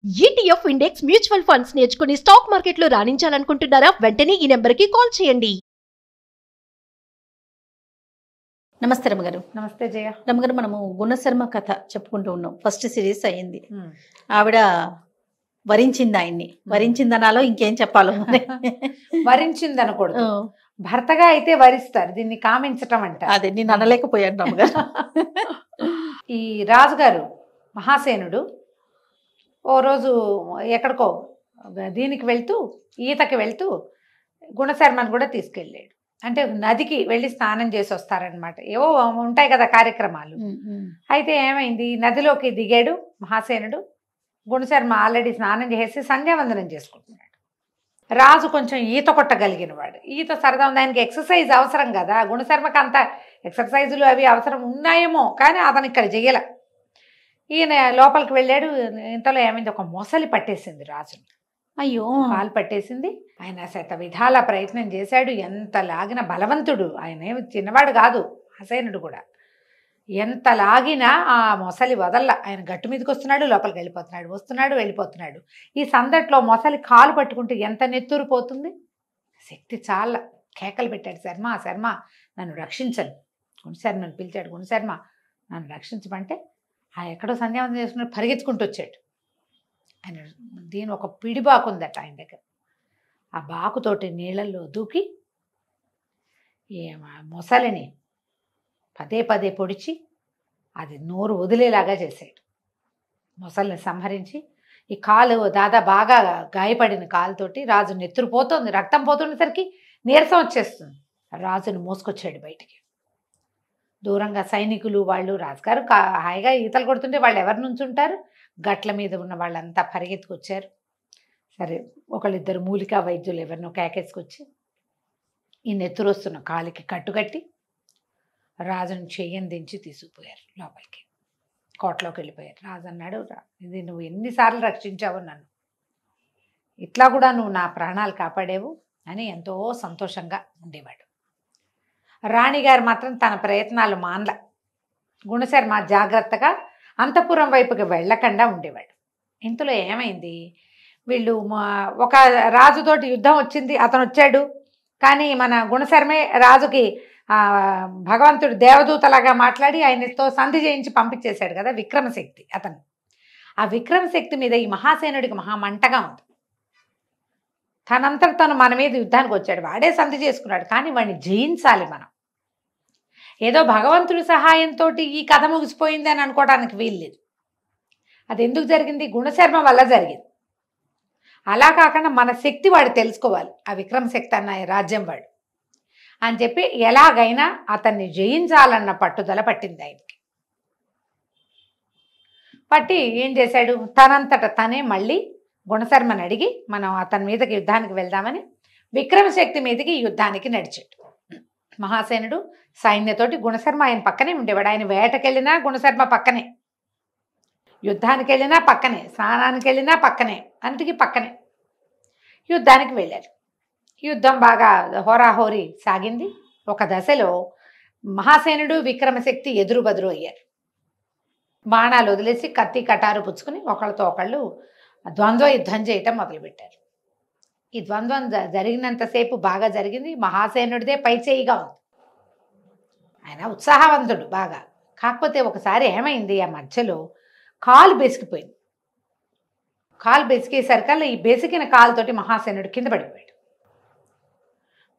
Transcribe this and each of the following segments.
ETF index mutual funds నేర్చుకుని stock మార్కెట్లో రాణించాలనుకుంటున్నారా? వెంటనే ఈ నెంబర్కి కాల్ చేయండి. నమస్తే రమ్మగారు. నమస్తే జయ. రమ్మగారు, మనము గుణశర్మ కథ చెప్పుకుంటూ ఉన్నాం. ఫస్ట్ సిరీస్ అయ్యింది. ఆవిడ వరించింది ఆయన్ని. వరించిందనాలో ఇంకేం చెప్పాలో వరించింది అనకూడదు, భర్తగా అయితే వరిస్తారు. దీన్ని కామించటం అంట. అదే నేను అనలేకపోయాను రమ్మగారు. ఈ రాజుగారు మహాసేనుడు ఓ రోజు ఎక్కడికో దీనికి వెళ్తూ, ఈతకి వెళ్తూ గుణశర్మను కూడా తీసుకెళ్ళాడు. అంటే నదికి వెళ్ళి స్నానం చేసి వస్తారనమాట. ఏవో ఉంటాయి కదా కార్యక్రమాలు. అయితే ఏమైంది, నదిలోకి దిగాడు మహాసేనుడు. గుణశర్మ ఆల్రెడీ స్నానం చేసి సంధ్యావందనం చేసుకుంటున్నాడు. రాజు కొంచెం ఈత కొట్టగలిగిన వాడు. ఈత సరదా ఉంది, ఆయనకి ఎక్సర్సైజ్ అవసరం కదా. గుణశర్మకి అంత ఎక్సర్సైజులు అవి అవసరం ఉన్నాయేమో, కానీ అతను ఇక్కడ చెయ్యాల. ఈయన లోపలికి వెళ్ళాడు. ఇంతలో ఏమైంది, ఒక మొసలి పట్టేసింది రాజుని. అయ్యో, కాలు పట్టేసింది. ఆయన శత విధాల ప్రయత్నం చేశాడు. ఎంత లాగిన బలవంతుడు ఆయన, ఏమి చిన్నవాడు కాదు హసేనుడు కూడా. ఎంత లాగినా ఆ మొసలి వదల్ల. ఆయన గట్టు మీదకి వస్తున్నాడు, లోపలికి వెళ్ళిపోతున్నాడు, వస్తున్నాడు వెళ్ళిపోతున్నాడు. ఈ సందట్లో మొసలి కాలు పట్టుకుంటే ఎంత నెత్తురు పోతుంది. శక్తి చాలా కేకలు పెట్టాడు, శర్మ శర్మ నన్ను రక్షించను. గుణశర్మని పిలిచాడు. గుణశర్మ నన్ను రక్షించమంటే ఆ ఎక్కడో సంధ్యావందనం చేసుకుని పరిగెత్తుకుంటూ వచ్చాడు. ఆయన దీని ఒక పిడి బాకు ఉందట ఆయన దగ్గర. ఆ బాకుతోటి నీళ్ళల్లో దూకి ఈ మొసలిని పదే పదే పొడిచి అది నోరు వదిలేలాగా చేశాడు. మొసలిని సంహరించి ఈ కాలు బాగా గాయపడిన కాలుతోటి రాజు నెత్తురు పోతుంది, రక్తం పోతుండేసరికి నీరసం వచ్చేస్తుంది. రాజును మోసుకొచ్చాడు బయటికి. దూరంగా సైనికులు వాళ్ళు, రాజుగారు హాయిగా ఈతలు కొడుతుంటే వాళ్ళు ఎవరి నుంచి ఉంటారు, గట్ల మీద ఉన్న వాళ్ళంతా పరిగెత్తుకొచ్చారు. సరే, ఒకళ్ళిద్దరు మూలికా వైద్యులు ఎవరినో కేకేసుకొచ్చి ఈ నెత్తురు వస్తున్న కాలికి కట్టుకట్టి రాజును చెయ్యని దించి తీసుకుపోయారు లోపలికి. కోటలోకి వెళ్ళిపోయారు. రాజు అన్నాడు, ఇది నువ్వు ఎన్నిసార్లు రక్షించావు నన్ను, ఇట్లా కూడా నువ్వు నా ప్రాణాలు కాపాడేవు అని ఎంతో సంతోషంగా ఉండేవాడు. రాణిగారు మాత్రం తన ప్రయత్నాలు మానల. గుణశర్మ జాగ్రత్తగా అంతఃపురం వైపుకి వెళ్ళకుండా ఉండేవాడు. ఇంతలో ఏమైంది, వీళ్ళు ఒక రాజుతోటి యుద్ధం వచ్చింది, అతను వచ్చాడు. కానీ మన గుణశర్మే రాజుకి భగవంతుడు దేవదూతలాగా మాట్లాడి ఆయనతో సంధి చేయించి పంపించేశాడు కదా విక్రమశక్తి అతను. ఆ విక్రమశక్తి మీద ఈ మహాసేనుడికి మహామంటగా ఉంది. తనంతట తను మన మీద యుద్ధానికి వచ్చాడు, వాడే సంధి చేసుకున్నాడు. కానీ వాడిని జయించాలి మనం. ఏదో భగవంతుడి సహాయంతో ఈ కథ ముగిసిపోయింది అని అనుకోవడానికి వీల్లేదు. అది ఎందుకు జరిగింది, గుణశర్మ వల్ల జరిగింది. అలా కాకుండా మన శక్తి వాడు తెలుసుకోవాలి. ఆ విక్రమశక్తి అన్న రాజ్యం వాడు అని చెప్పి ఎలాగైనా అతన్ని జయించాలన్న పట్టుదల పట్టింది ఆయనకి. పట్టి ఏం చేశాడు, తనంతట తనే మళ్ళీ గుణశర్మని అడిగి మనం అతని మీదకి యుద్ధానికి వెళ్దామని విక్రమశక్తి మీదకి యుద్ధానికి నడిచాడు. మహాసేనుడు సైన్యతోటి, గుణశర్మ ఆయన పక్కనే ఉండేవాడు. ఆయన వేటకెళ్ళినా గుణశర్మ పక్కనే, యుద్ధానికి వెళ్ళినా పక్కనే, స్నానానికి వెళ్ళినా పక్కనే, అంతకి పక్కనే యుద్ధానికి వెళ్ళారు. యుద్ధం బాగా హోరాహోరీ సాగింది. ఒక దశలో మహాసేనుడు విక్రమశక్తి ఎదురు బదురు అయ్యారు. బాణాలు వదిలేసి కత్తి కటారు పుచ్చుకుని ఒకళ్ళతో ఒకళ్ళు ద్వంద్వ యుద్ధం చేయటం మొదలుపెట్టారు. ఈ ద్వంద్వం జరిగినంతసేపు బాగా జరిగింది. మహాసేనుడిదే పైచేయిగా ఉంది. ఆయన ఉత్సాహవంతుడు బాగా. కాకపోతే ఒకసారి ఏమైంది, ఆ మధ్యలో కాలు బెసికిపోయింది. కాలు బెసికేసరికల్లా ఈ బెసికిన కాలుతోటి మహాసేనుడు కింద పడిపోయాడు.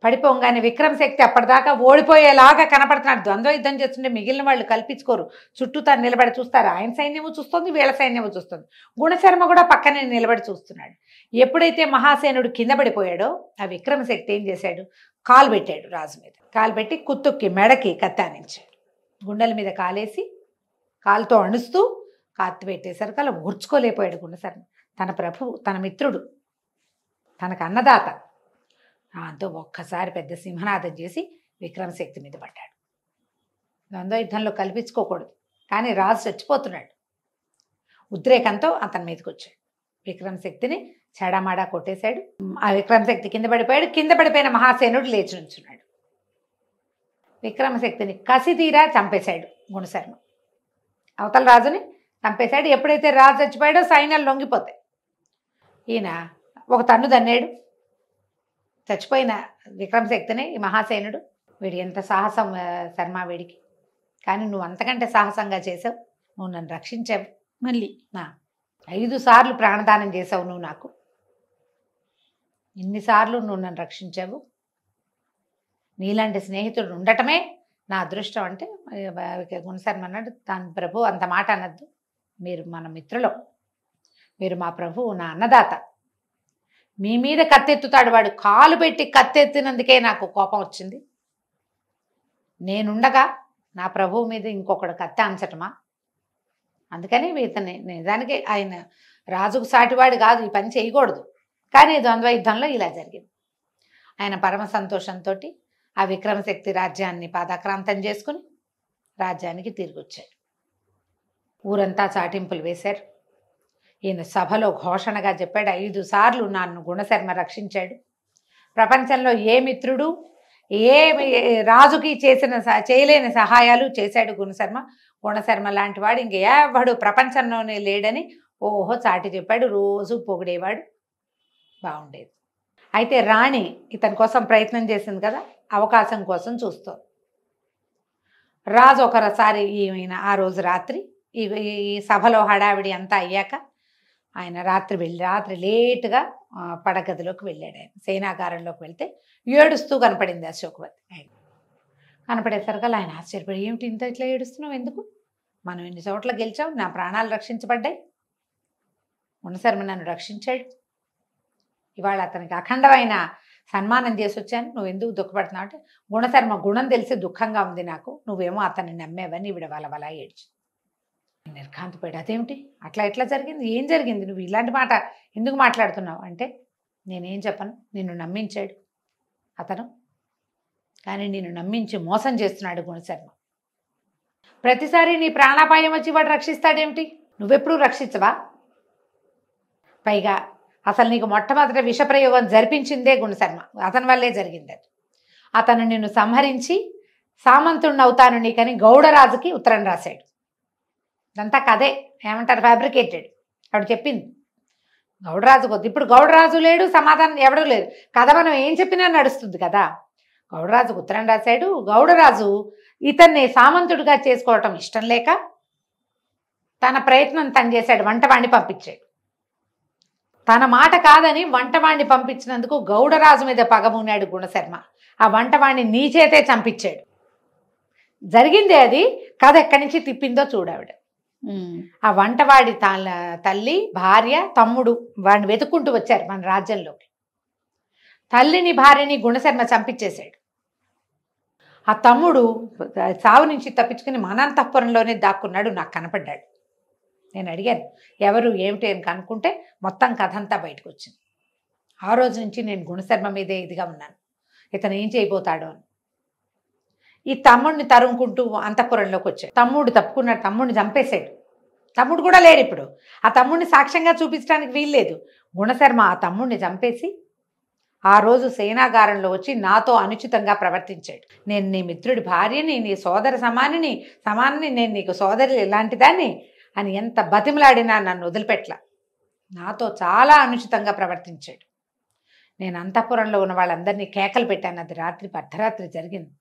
పడిపోగానే విక్రమశక్తి అప్పటిదాకా ఓడిపోయేలాగా కనపడుతున్నాడు. ద్వంద్వ యుద్ధం చేస్తుంటే మిగిలిన వాళ్ళు కల్పించుకోరు, చుట్టూ తను నిలబడి చూస్తారు. ఆయన సైన్యము చూస్తుంది, వీళ్ళ సైన్యము చూస్తుంది. గుణశర్మ కూడా పక్కనే నిలబడి చూస్తున్నాడు. ఎప్పుడైతే మహాసేనుడు కింద పడిపోయాడో ఆ విక్రమశక్తి ఏం చేశాడు, కాలు పెట్టాడు రాజు మీద. కాలు పెట్టి కుత్తుక్కి మెడకి కత్తానించాడు. గుండెల మీద కాలేసి కాలుతో అణుస్తూ కాత్తి పెట్టేసరికి అలా ఊర్చుకోలేకపోయాడు గుణశర్మ. తన ప్రభువు, తన మిత్రుడు, తనకు అన్నదాత, దాంతో ఒక్కసారి పెద్ద సింహనాదం చేసి విక్రమశక్తి మీద పడ్డాడు. ద్వంద్వ యుద్ధంలో కల్పించుకోకూడదు, కానీ రాజు చచ్చిపోతున్నాడు. ఉద్రేకంతో అతని మీదకి వచ్చాడు. విక్రమశక్తిని చెడామాడా కొట్టేశాడు. ఆ విక్రమశక్తి కింద పడిపోయాడు. కింద పడిపోయిన మహాసేనుడు లేచి నుంచున్నాడు. విక్రమశక్తిని కసి తీరా చంపేశాడు గుణశర్మ. అవతల రాజుని చంపేశాడు. ఎప్పుడైతే రాజు చచ్చిపోయాడో సైన్యాలు లొంగిపోతాయి. ఈయన ఒక తన్ను దన్నేడు, చచ్చిపోయిన విక్రమశక్తిని ఈ మహాసేనుడు. వీడి ఎంత సాహసం శర్మ వీడికి. కానీ నువ్వు అంతకంటే సాహసంగా చేసావు, నువ్వు నన్ను రక్షించావు. మళ్ళీ 5 సార్లు ప్రాణదానం చేసావు నువ్వు నాకు. ఇన్నిసార్లు నువ్వు నన్ను రక్షించావు. నీలాంటి స్నేహితుడు ఉండటమే నా అదృష్టం అంటే గుణశర్మ అన్నాడు, దాని ప్రభు అంత మాట అనద్దు, మీరు మన మిత్రులం, మీరు మా ప్రభువు, నా అన్నదాత. మీ మీద కత్తెత్తుతాడు వాడు. కాలు పెట్టి కత్తెత్తినందుకే నాకు కోపం వచ్చింది. నేనుండగా నా ప్రభువు మీద ఇంకొకడు కత్తె అంచటమా? అందుకని ఇతన్ని నిజానికి ఆయన రాజుకు సాటివాడు కాదు, ఈ పని చేయకూడదు. కానీ ద్వంద్వ యుద్ధంలో ఇలా జరిగింది. ఆయన పరమ సంతోషంతో ఆ విక్రమశక్తి రాజ్యాన్ని పాదాక్రాంతం చేసుకుని రాజ్యానికి తిరిగి వచ్చాడు. ఊరంతా చాటింపులు వేశారు. ఈయన సభలో ఘోషణగా చెప్పాడు, 5 సార్లు నన్ను గుణశర్మ రక్షించాడు. ప్రపంచంలో ఏ మిత్రుడు ఏ రాజుకి చేయలేని సహాయాలు చేశాడు గుణశర్మ. గుణశర్మ లాంటి వాడు ఇంక ఎవడు ప్రపంచంలోనే లేడని ఓహో చాటి చెప్పాడు. రోజు పొగిడేవాడు. బాగుండేది. అయితే రాణి ఇతని కోసం ప్రయత్నం చేసింది కదా, అవకాశం కోసం చూస్తోంది. రాజు ఒకసారి ఈయన ఆ రోజు రాత్రి ఈ సభలో హడావిడి అంతా అయ్యాక ఆయన రాత్రి లేటుగా పడగదిలోకి వెళ్ళాడు. ఆయన సేనాగారంలోకి వెళ్తే ఏడుస్తూ కనపడింది అశోకవతి. ఆయన కనపడేసరికి ఆయన ఆశ్చర్యపడి, ఏమిటి ఇంత ఇట్లా ఏడుస్తున్నావు, ఎందుకు? మనం ఇన్ని చోట్ల గెలిచాం, నా ప్రాణాలు రక్షించబడ్డాయి, గుణశర్మ నన్ను రక్షించాడు, ఇవాళ అతనికి అఖండమైన సన్మానం చేసి వచ్చాను, నువ్వు ఎందుకు దుఃఖపడుతున్నావు అంటే, గుణశర్మ గుణం తెలిసి దుఃఖంగా ఉంది నాకు, నువ్వేమో అతన్ని నమ్మేవని ఈవిడ వలవలా ఏడ్చి నిర్ఘాంతపోయాడు. అదేమిటి అట్లా ఎట్లా జరిగింది, ఏం జరిగింది, నువ్వు ఇలాంటి మాట ఎందుకు మాట్లాడుతున్నావు అంటే, నేనేం చెప్పను, నిన్ను నమ్మించాడు అతను, కానీ నిన్ను నమ్మించి మోసం చేస్తున్నాడు గుణశర్మ. ప్రతిసారి నీ ప్రాణాపాయం వచ్చి వాడు రక్షిస్తాడేమిటి, నువ్వెప్పుడూ రక్షించవా? పైగా అసలు నీకు మొట్టమొదట విషప్రయోగం జరిపించిందే గుణశర్మ, అతని వల్లే జరిగింది. అతను నిన్ను సంహరించి సామంతుడిని అవుతాను నీకని గౌడరాజుకి ఉత్తరం రాశాడు. ఇదంతా కదే, ఏమంటారు, ఫ్యాబ్రికేటెడ్. ఆవిడ చెప్పింది గౌడరాజు కొద్ది. ఇప్పుడు గౌడరాజు లేడు, సమాధానం ఎవడూ లేరు, కథ మనం ఏం చెప్పినా నడుస్తుంది కదా. గౌడరాజుకు ఉత్తరం రాశాడు. గౌడరాజు ఇతన్ని సామంతుడిగా చేసుకోవటం ఇష్టం లేక తన ప్రయత్నం తను చేశాడు, వంటవాణ్ణి పంపించాడు. తన మాట కాదని వంటవాణ్ణి పంపించినందుకు గౌడరాజు మీద పగమున్నాడు గుణశర్మ. ఆ వంటవాణ్ణి నీ చేతే చంపించాడు. జరిగిందే అది, కథ ఎక్కడి నుంచి తిప్పిందో చూడావిడ. ఆ వంటవాడి తల్లి, భార్య, తమ్ముడు వాడిని వెతుక్కుంటూ వచ్చారు మన రాజ్యంలోకి. తల్లిని భార్యని గుణశర్మ చంపించేశాడు. ఆ తమ్ముడు సావు నుంచి తప్పించుకుని మనంతఃపురంలోనే దాక్కున్నాడు, నాకు కనపడ్డాడు. నేను అడిగాను ఎవరు ఏమిటి అని కనుక్కుంటే మొత్తం కథ అంతా బయటకు వచ్చింది. ఆ రోజు నుంచి నేను గుణశర్మ మీదే ఇదిగా ఉన్నాను, ఇతను ఏం చేయబోతాడో అని. ఈ తమ్ముడిని తరుముకుంటూ అంతఃపురంలోకి వచ్చాడు. తమ్ముడు తప్పుకున్నాడు, తమ్ముడిని చంపేశాడు. తమ్ముడు కూడా లేడు ఇప్పుడు. ఆ తమ్ముడిని సాక్ష్యంగా చూపించడానికి వీల్లేదు. గుణశర్మ ఆ తమ్ముడిని చంపేసి ఆ రోజు సేనాగారంలో వచ్చి నాతో అనుచితంగా ప్రవర్తించాడు. నేను నీ మిత్రుడి భార్యని, నీ సోదర సమానని, నేను నీకు సోదరి ఇలాంటి దాన్ని అని ఎంత బతిమలాడినా నన్ను వదిలిపెట్ల. నాతో చాలా అనుచితంగా ప్రవర్తించాడు. నేను అంతఃపురంలో ఉన్న వాళ్ళందరినీ కేకలు పెట్టాను. అది రాత్రి అర్ధరాత్రి జరిగింది.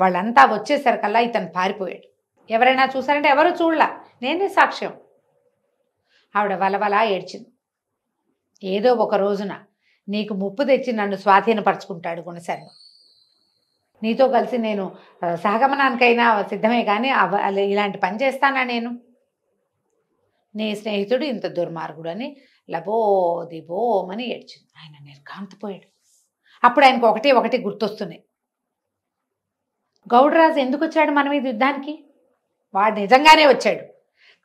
వాళ్ళంతా వచ్చేసరికల్లా ఇతను పారిపోయాడు. ఎవరైనా చూసారంటే ఎవరు చూడలా, నేనే సాక్ష్యం. ఆవిడ వలవలా ఏడ్చింది. ఏదో ఒక రోజున నీకు ముప్పు తెచ్చి నన్ను స్వాధీనపరుచుకుంటాడు గుణశర్మ. నీతో కలిసి నేను సహగమనానికైనా సిద్ధమే, కానీ ఇలాంటి పని చేస్తానా నేను? నీ స్నేహితుడు ఇంత దుర్మార్గుడు అని లబోదిబోమని ఏడ్చింది. ఆయన నిర్ఘాంతపోయాడు. అప్పుడు ఆయనకు ఒకటి గుర్తొస్తున్నాయి. గౌడరాజు ఎందుకు వచ్చాడు మన మీద యుద్ధానికి? వాడు నిజంగానే వచ్చాడు.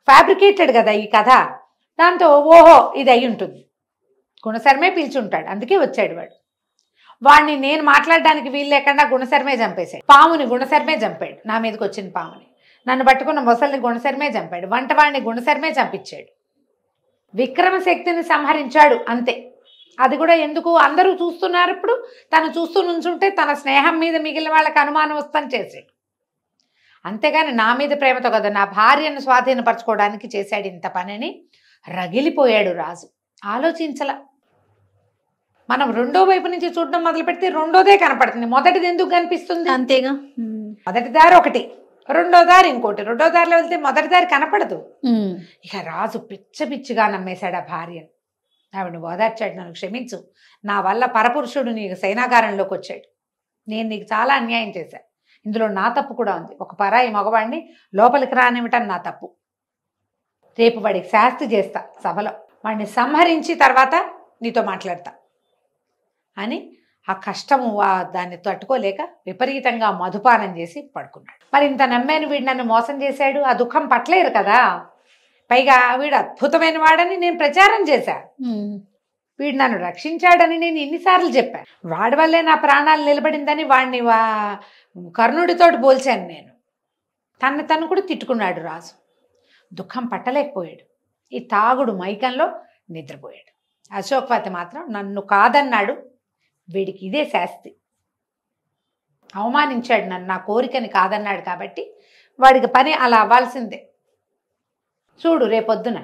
ఫ్యాబ్రికేటెడ్ కదా ఈ కథ. దాంతో ఓహో ఇది అయి ఉంటుంది, గుణశర్మే పిలిచుంటాడు, అందుకే వచ్చాడు వాడు. వాడిని నేను మాట్లాడడానికి వీలు లేకుండా గుణశర్మే చంపేశాడు. పాముని గుణశర్మే చంపాడు, నా మీదకి వచ్చిన పాముని. నన్ను పట్టుకున్న మొసలిని గుణశర్మే చంపాడు. వంటవాడిని గుణశర్మే చంపించాడు. విక్రమశక్తిని సంహరించాడు అంతే. అది కూడా ఎందుకు? అందరూ చూస్తున్నారు. ఇప్పుడు తను చూస్తూ నుంచుంటే తన స్నేహం మీద మిగిలిన వాళ్ళకి అనుమానం వస్తని చేశాడు. అంతేగాని నా మీద ప్రేమతో కదా, నా భార్యను స్వాధీనపరచుకోవడానికి చేశాడు ఇంత పనిని రగిలిపోయాడు రాజు. ఆలోచించలా. మనం రెండో వైపు నుంచి చూడడం మొదలు పెడితే రెండోదే కనపడుతుంది, మొదటిది ఎందుకు కనిపిస్తుంది? అంతేగా. మొదటి దారి ఒకటి, రెండో దారి ఇంకోటి, రెండో దారిలో వెళ్తే మొదటి దారి కనపడదు. ఇక రాజు పిచ్చిగా నమ్మేశాడు ఆ భార్యను. ఆవిడని ఓదార్చాడు, నన్ను క్షమించు, నా వల్ల పరపురుషుడు నీకు సైనాగారంలోకి వచ్చాడు, నేను నీకు చాలా అన్యాయం చేశాను, ఇందులో నా తప్పు కూడా ఉంది, ఒక పరాయి మగవాడిని లోపలికి రానివ్వటం నా తప్పు, రేపు వాడికి శాస్తి చేస్తా సభలో, వాడిని సంహరించి తర్వాత నీతో మాట్లాడతా అని ఆ కష్టము దాన్ని తట్టుకోలేక విపరీతంగా మధుపానం చేసి పడుకున్నాడు. మరి ఇంత నమ్మాను, వీడు నన్ను మోసం చేశాడు, ఆ దుఃఖం పట్టలేరు కదా, పైగా వీడు అద్భుతమైన వాడని నేను ప్రచారం చేశా, వీడు నన్ను రక్షించాడని నేను ఎన్నిసార్లు చెప్పాను, వాడి వల్లే నా ప్రాణాలు నిలబడిందని వాడిని కర్ణుడితోటి పోల్చాను నేను. తను కూడా తిట్టుకున్నాడు రాజు. దుఃఖం పట్టలేకపోయాడు. ఈ తాగుడు మైకంలో నిద్రపోయాడు. అశోకవతి మాత్రం నన్ను కాదన్నాడు, వీడికి ఇదే శాస్తి, అవమానించాడు నన్ను, నా కోరికని కాదన్నాడు కాబట్టి వాడికి పని అలా అవ్వాల్సిందే. చూడు రేపొద్దున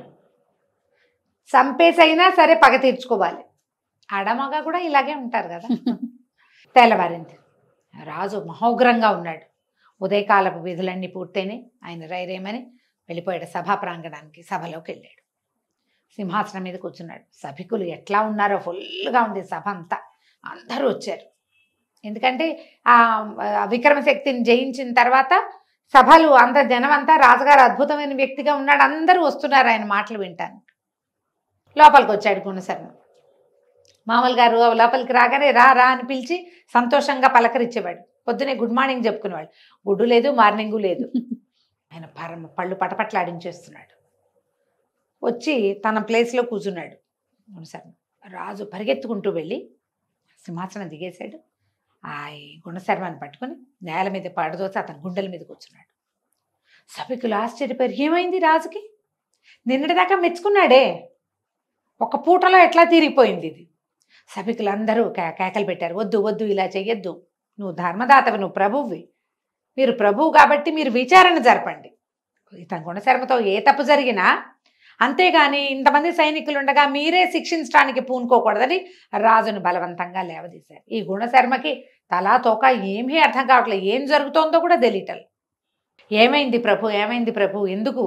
చంపేసైనా సరే పగ తీర్చుకోవాలి. ఆడమగ కూడా ఇలాగే ఉంటారు కదా. తెల్లవారింది. రాజు మహోగ్రంగా ఉన్నాడు. ఉదయకాలపు విధులన్నీ పూర్తయినాయి. ఆయన రైరేమని వెళ్ళిపోయాడు సభా ప్రాంగణానికి. సభలోకి వెళ్ళాడు. సింహాసనం మీద కూర్చున్నాడు. సభికులు ఎట్లా ఉన్నారో ఫుల్గా ఉంది సభ అంతా. అందరూ వచ్చారు. ఎందుకంటే ఆ విక్రమశక్తిని జయించిన తర్వాత సభలు అంత జనం అంతా రాజుగారు అద్భుతమైన వ్యక్తిగా ఉన్నాడు, అందరూ వస్తున్నారు ఆయన మాటలు వింటాను. లోపలికి వచ్చాడు గుణశర్మ. మామూలు గారు లోపలికి రాగానే రా రా అని పిలిచి సంతోషంగా పలకరించేవాడు. పొద్దునే గుడ్ మార్నింగ్ చెప్పుకునేవాడు. గుడ్డు లేదు, మార్నింగు లేదు. ఆయన పళ్ళు పటపట్లాడించేస్తున్నాడు. వచ్చి తన ప్లేస్లో కూర్చున్నాడు గుణశర్మ. రాజు పరిగెత్తుకుంటూ వెళ్ళి సింహాసనం దిగేశాడు. ఆ గుణశర్మని పట్టుకొని నేల మీద పడదోసి అతని గుండెల మీద కూర్చున్నాడు. సభికులు ఆశ్చర్యపోయారు. ఏమైంది రాజుకి? నిన్నటిదాకా మెచ్చుకున్నాడే, ఒక పూటలో ఎట్లా తీరిపోయింది ఇది? సభికులు అందరూ కేకలు పెట్టారు. వద్దు వద్దు, ఇలా చెయ్యొద్దు, నువ్వు ధర్మదాతవి, నువ్వు ప్రభువువి, మీరు ప్రభువు కాబట్టి మీరు విచారణ జరపండి. ఇతని గుణశర్మతో ఏ తప్పు జరిగినా, అంతేగాని ఇంతమంది సైనికులు ఉండగా మీరే శిక్షించడానికి పూనుకోకూడదని రాజును బలవంతంగా లేవదీశారు. ఈ గుణశర్మకి తలా తోక ఏమీ అర్థం కావట్లేదు, ఏం జరుగుతోందో కూడా తెలియటం. ఏమైంది ప్రభు, ఏమైంది ప్రభు, ఎందుకు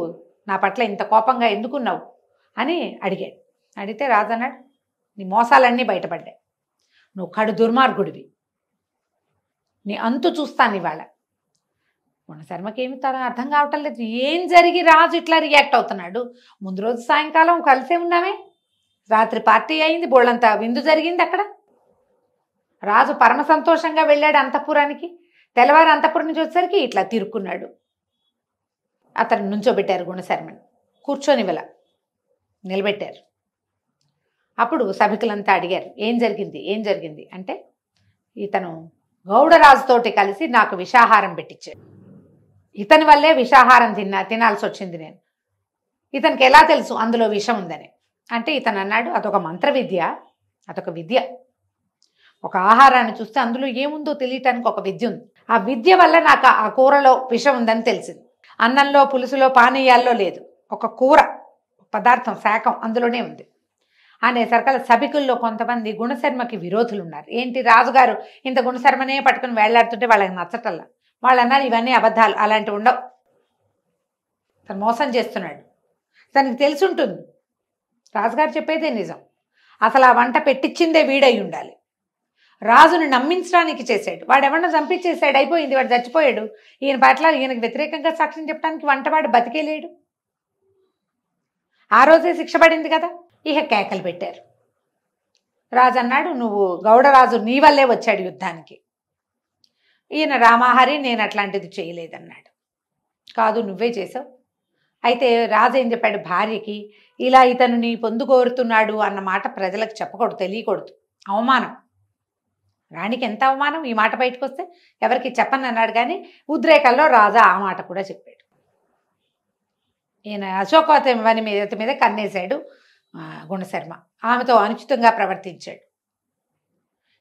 నా పట్ల ఇంత కోపంగా ఎందుకున్నావు అని అడిగాడు. అడిగితే రాజు అన్నాడు, నీ మోసాలన్నీ బయటపడ్డాయి, నువ్వు కడు దుర్మార్గుడివి, నీ అంతు చూస్తాను ఇవాళ. గుణశర్మకి ఏమి అర్థం కావటం లేదు. ఏం జరిగి రాజు ఇట్లా రియాక్ట్ అవుతున్నాడు? ముందు రోజు సాయంకాలం కలిసే ఉన్నామే, రాత్రి పార్టీ అయింది, బోళ్ళంతా విందు జరిగింది అక్కడ. రాజు పరమ సంతోషంగా వెళ్ళాడు అంతఃపురానికి. తెల్లవారు అంతఃపురం నుంచి వచ్చేసరికి ఇట్లా తిరుక్కున్నాడు. అతను నుంచోబెట్టారు గుణశర్మని. కూర్చొనివల నిలబెట్టారు. అప్పుడు సభికులంతా అడిగారు, ఏం జరిగింది ఏం జరిగింది అంటే, ఇతను గౌడరాజుతోటి కలిసి నాకు విషాహారం పెట్టించాడు, ఇతని వల్లే విషాహారం తినాల్సి వచ్చింది నేను, ఇతనికి ఎలా తెలుసు అందులో విషం ఉందని అంటే, ఇతను అన్నాడు, అదొక మంత్ర విద్య, అదొక విద్య, ఒక ఆహారాన్ని చూస్తే అందులో ఏముందో తెలియటానికి ఒక విద్య ఉంది, ఆ విద్య వల్ల నాకు ఆ కూరలో విషం ఉందని తెలిసింది, అన్నంలో పులుసులో పానీయాల్లో లేదు, ఒక కూర పదార్థం శాఖం అందులోనే ఉంది అనేసరికల సభికుల్లో కొంతమంది గుణశర్మకి విరోధులు ఉన్నారు. ఏంటి రాజుగారు ఇంత గుణశర్మనే పట్టుకుని వేళ్లాడుతుంటే వాళ్ళకి నచ్చటల్లా. వాళ్ళు అన్నారు, ఇవన్నీ అబద్ధాలు, అలాంటివి ఉండవు, తను మోసం చేస్తున్నాడు, తనకి తెలిసి ఉంటుంది, రాజుగారు చెప్పేదే నిజం, అసలు ఆ వంట పెట్టించిందే వీడై ఉండాలి, రాజుని నమ్మించడానికి చేశాడు, వాడు ఎవరన్నా చంపించేశాడు, అయిపోయింది, వాడు చచ్చిపోయాడు, ఈయన పట్ల ఈయనకు వ్యతిరేకంగా సాక్ష్యం చెప్పడానికి వంటవాడు బతికేలేడు, ఆ రోజే శిక్ష పడింది కదా. ఇక కేకలు పెట్టారు. రాజు అన్నాడు, నువ్వు గౌడరాజు నీ వల్లే వచ్చాడు యుద్ధానికి, ఈయన రామాహరి నేను అట్లాంటిది చేయలేదన్నాడు. కాదు నువ్వే చేసావు. అయితే రాజు ఏం చెప్పాడు భార్యకి, ఇలా ఇతను నీ పొందు కోరుతున్నాడు అన్న మాట ప్రజలకు చెప్పకూడదు, తెలియకూడదు, అవమానం, రాణికి ఎంత అవమానం, ఈ మాట బయటకు వస్తే ఎవరికి చెప్పని అన్నాడు. కానీ ఉద్రేకంలో రాజా ఆ మాట కూడా చెప్పాడు. ఈయన అశోకవతి మీద కన్నేశాడు గుణశర్మ, ఆమెతో అనుచితంగా ప్రవర్తించాడు.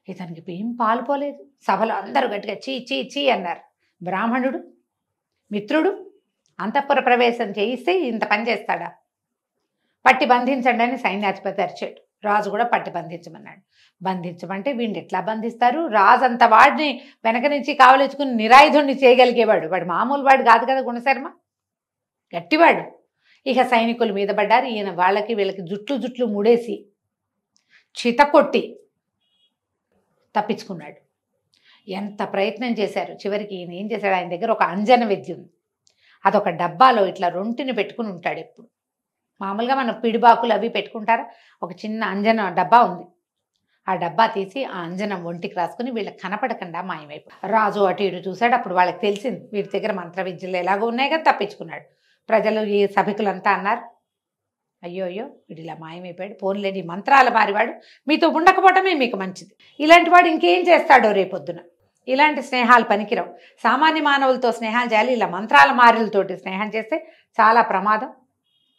ఇతనికి ఏం పాలుపోలేదు. సభలో అందరూ గట్టిగా చీ చీ చీ అన్నారు. బ్రాహ్మణుడు మిత్రుడు అంతఃపుర ప్రవేశం చేయిస్తే ఇంత పని చేస్తాడా, పట్టి బంధించండి అని సైన్యాధిపతి అరిచాడు. రాజు కూడా పట్టి బంధించమన్నాడు. బంధించమంటే వీడిని ఎట్లా బంధిస్తారు? రాజు అంత వాడిని వెనక నుంచి కావలించుకుని నిరాయుధుడిని చేయగలిగేవాడు. వాడు మామూలు వాడు కాదు కదా గుణశర్మ, గట్టివాడు. ఇక సైనికుల మీద పడ్డారు. ఈయన వాళ్ళకి వీళ్ళకి జుట్లు ముడేసి చితకొట్టి తప్పించుకున్నాడు. ఎంత ప్రయత్నం చేశారు. చివరికి ఈయన ఏం చేశాడు, ఆయన దగ్గర ఒక అంజన విద్య ఉంది. అదొక డబ్బాలో ఇట్లా రొంటిని పెట్టుకుని ఉంటాడు ఎప్పుడు. మామూలుగా మనం పిడిబాకులు అవి పెట్టుకుంటారా, ఒక చిన్న అంజన డబ్బా ఉంది. ఆ డబ్బా తీసి ఆ అంజనం ఒంటికి రాసుకుని వీళ్ళకి కనపడకుండా మాయమైపోయి రాజు అటు ఇటు చూశాడు. అప్పుడు వాళ్ళకి తెలిసింది వీడి దగ్గర మంత్ర విద్యలు ఎలాగో ఉన్నాయి కదా, తప్పించుకున్నాడు. ప్రజలు ఈ సభికులంతా అన్నారు, అయ్యో అయ్యో వీడు ఇలా మాయమైపోయాడు, పోన్లేని మంత్రాల మారివాడు, మీతో ఉండకపోవటమే మీకు మంచిది. ఇలాంటి వాడు ఇంకేం చేస్తాడో రేపొద్దున. ఇలాంటి స్నేహాలు పనికిరావు. సామాన్య మానవులతో స్నేహాలు చేయాలి, ఇలా మంత్రాల మారులతోటి స్నేహం చేస్తే చాలా ప్రమాదం.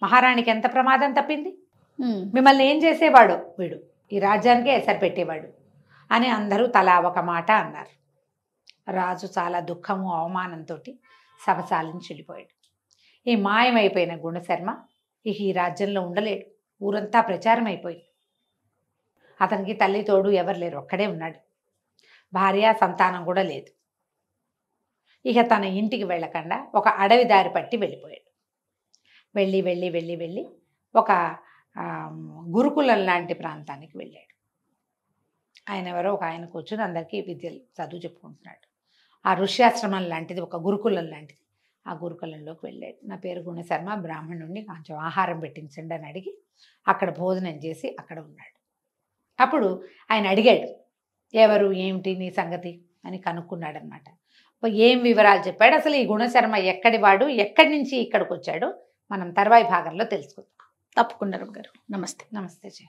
మహారాణికి ఎంత ప్రమాదం తప్పింది. మిమ్మల్ని ఏం చేసేవాడు వీడు, ఈ రాజ్యానికే ఎసరు పెట్టేవాడు అని అందరూ తలా ఒక మాట అన్నారు. రాజు చాలా దుఃఖము అవమానంతో సభసాలించి వెళ్ళిపోయాడు. ఈ మాయమైపోయిన గుణశర్మ ఇక ఈ రాజ్యంలో ఉండలేడు. ఊరంతా ప్రచారం అయిపోయింది. అతనికి తల్లి తోడు ఎవరు లేరు, ఒక్కడే ఉన్నాడు. భార్య సంతానం కూడా లేదు. ఇక తన ఇంటికి వెళ్ళకుండా ఒక అడవి దారి పట్టి వెళ్ళిపోయాడు. వెళ్ళి వెళ్ళి వెళ్ళి వెళ్ళి ఒక గురుకులం లాంటి ప్రాంతానికి వెళ్ళాడు. ఆయన ఎవరో ఒక ఆయన కూర్చుని అందరికీ విద్యలు చదువు చెప్పుకుంటున్నాడు. ఆ ఋష్యాశ్రమం లాంటిది, ఒక గురుకులం లాంటిది. ఆ గురుకులంలోకి వెళ్ళాడు. నా పేరు గుణశర్మ, బ్రాహ్మణుడిని, కొంచెం ఆహారం పెట్టించండి అని అడిగి అక్కడ భోజనం చేసి అక్కడ ఉన్నాడు. అప్పుడు ఆయన అడిగాడు, ఎవరు ఏమిటి నీ సంగతి అని కనుక్కున్నాడు అనమాట. ఏం వివరాలు చెప్పాడు, అసలు ఈ గుణశర్మ ఎక్కడి వాడు, ఎక్కడి నుంచి ఇక్కడికి వచ్చాడో మనం తర్వాయి భాగంలో తెలుసుకుందాం. తప్పకుండా గారు. నమస్తే. నమస్తే జీ.